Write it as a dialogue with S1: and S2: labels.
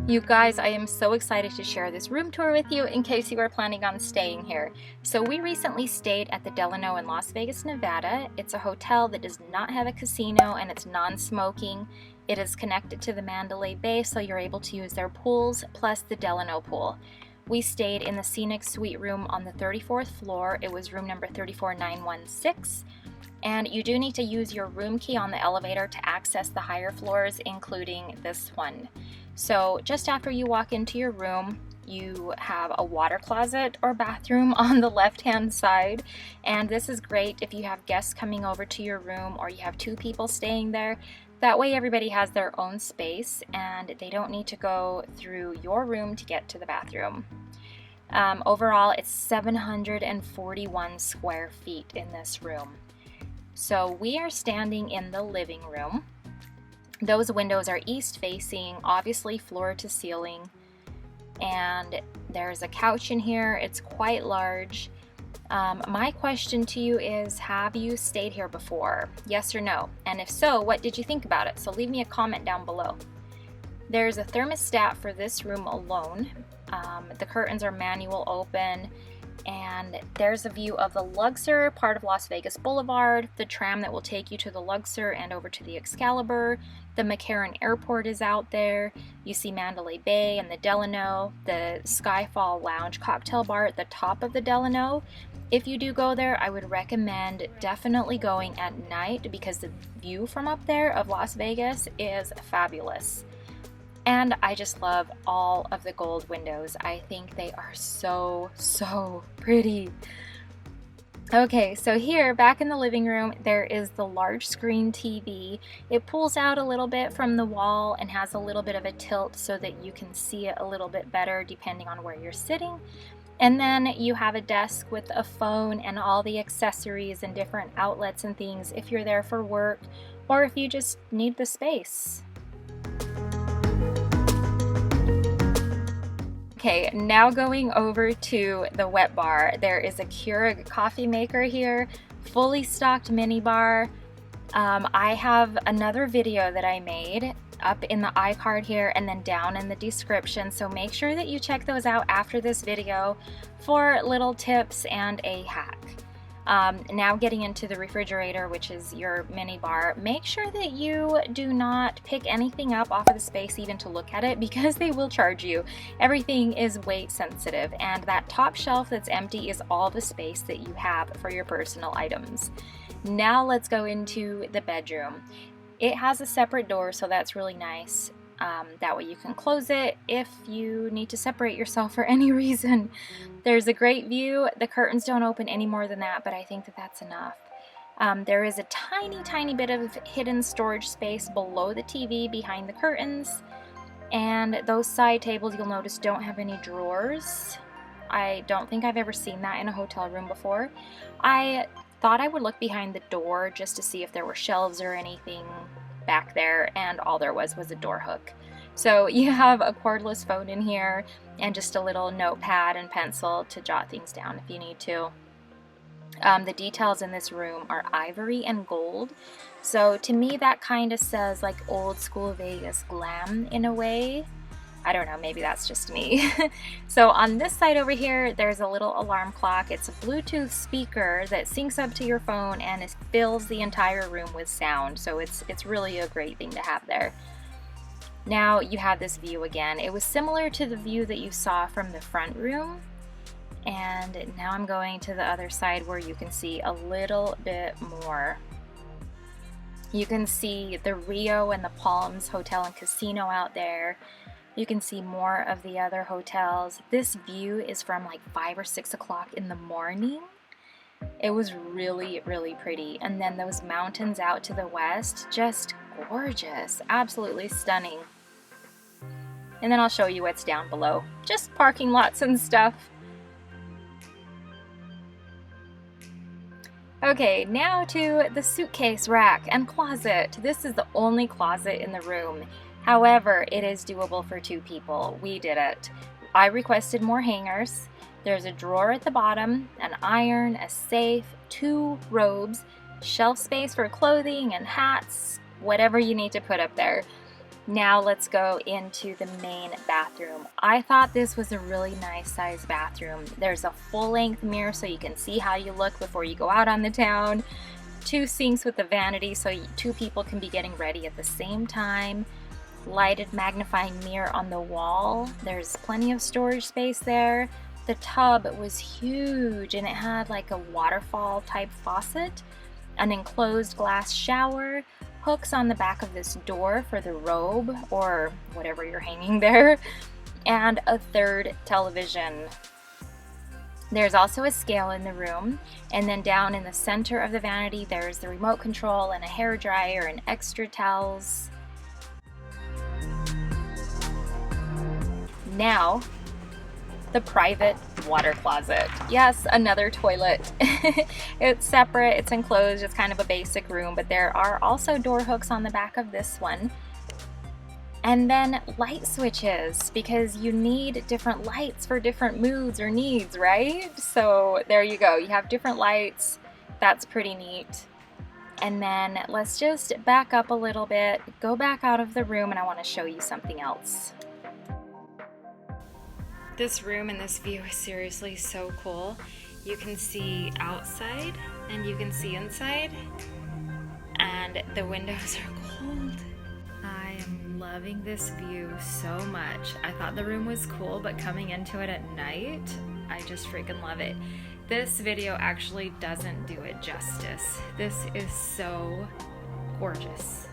S1: You guys, I am so excited to share this room tour with you in case you are planning on staying here. So we recently stayed at the Delano in Las Vegas, Nevada. It's a hotel that does not have a casino and it's non-smoking. It is connected to the Mandalay Bay, so you're able to use their pools plus the Delano pool. We stayed in the Scenic Suite room on the 34th floor. It was room number 34916. And you do need to use your room key on the elevator to access the higher floors, including this one. So just after you walk into your room, you have a water closet or bathroom on the left-hand side. And this is great if you have guests coming over to your room or you have two people staying there. That way everybody has their own space and they don't need to go through your room to get to the bathroom. Overall, it's 741 square feet in this room. So we are standing in the living room. Those windows are east facing, obviously floor to ceiling. And there's a couch in here. It's quite large. My question to you is, have you stayed here before? Yes or no? And if so, what did you think about it? So leave me a comment down below. There's a thermostat for this room alone. The curtains are manual open. And there's a view of the Luxor, part of Las Vegas Boulevard, the tram that will take you to the Luxor and over to the Excalibur. The McCarran Airport is out there. You see Mandalay Bay and the Delano, the Skyfall Lounge cocktail bar at the top of the Delano. If you do go there, I would recommend definitely going at night because the view from up there of Las Vegas is fabulous. And I just love all of the gold windows. I think they are so, so pretty. Okay, so here, back in the living room, there is the large screen TV. It pulls out a little bit from the wall and has a little bit of a tilt so that you can see it a little bit better depending on where you're sitting. And then you have a desk with a phone and all the accessories and different outlets and things if you're there for work or if you just need the space. Okay, now going over to the wet bar. There is a Keurig coffee maker here, fully stocked mini bar. I have another video that I made up in the iCard here and then down in the description, so make sure that you check those out after this video for little tips and a hack. Now getting into the refrigerator, which is your mini bar, make sure that you do not pick anything up off of the space even to look at it because they will charge you. Everything is weight sensitive and that top shelf that's empty is all the space that you have for your personal items. Now let's go into the bedroom. It has a separate door, so that's really nice. That way you can close it if you need to separate yourself for any reason. There's a great view. The curtains don't open any more than that, but I think that that's enough. There is a tiny bit of hidden storage space below the TV behind the curtains. And those side tables, you'll notice, don't have any drawers. I don't think I've ever seen that in a hotel room before. I thought I would look behind the door just to see if there were shelves or anything back there, and all there was a door hook. So you have a cordless phone in here and just a little notepad and pencil to jot things down if you need to. The details in this room are ivory and gold, so to me that kind of says like old school Vegas glam in a way. I don't know, maybe that's just me. So on this side over here, there's a little alarm clock. It's a Bluetooth speaker that syncs up to your phone and it fills the entire room with sound. So it's really a great thing to have there. Now you have this view again. It was similar to the view that you saw from the front room. And now I'm going to the other side where you can see a little bit more. You can see the Rio and the Palms Hotel and Casino out there. You can see more of the other hotels. This view is from like 5 or 6 o'clock in the morning. It was really pretty. And then those mountains out to the west, just gorgeous, absolutely stunning. And then I'll show you what's down below. Just parking lots and stuff. Okay, now to the suitcase rack and closet. This is the only closet in the room. However, it is doable for 2 people. We did it. I requested more hangers. There's a drawer at the bottom, an iron, a safe, 2 robes, shelf space for clothing and hats, whatever you need to put up there. Now let's go into the main bathroom. I thought this was a really nice sized bathroom. There's a full-length mirror so you can see how you look before you go out on the town. 2 sinks with a vanity so 2 people can be getting ready at the same time. Lighted magnifying mirror on the wall. There's plenty of storage space there. The tub was huge and it had like a waterfall type faucet, an enclosed glass shower, hooks on the back of this door for the robe or whatever you're hanging there, and a 3rd television. There's also a scale in the room, and then down in the center of the vanity there's the remote control and a hair dryer and extra towels. Now, the private water closet. Yes, another toilet. It's separate, it's enclosed, it's kind of a basic room, but there are also door hooks on the back of this one. And then light switches, because you need different lights for different moods or needs, right? So there you go, you have different lights. That's pretty neat. And then let's just back up a little bit, go back out of the room, and I want to show you something else. This room and this view is seriously so cool. You can see outside and you can see inside, and the windows are cold. I am loving this view so much. I thought the room was cool, but coming into it at night, I just freaking love it. This video actually doesn't do it justice. This is so gorgeous.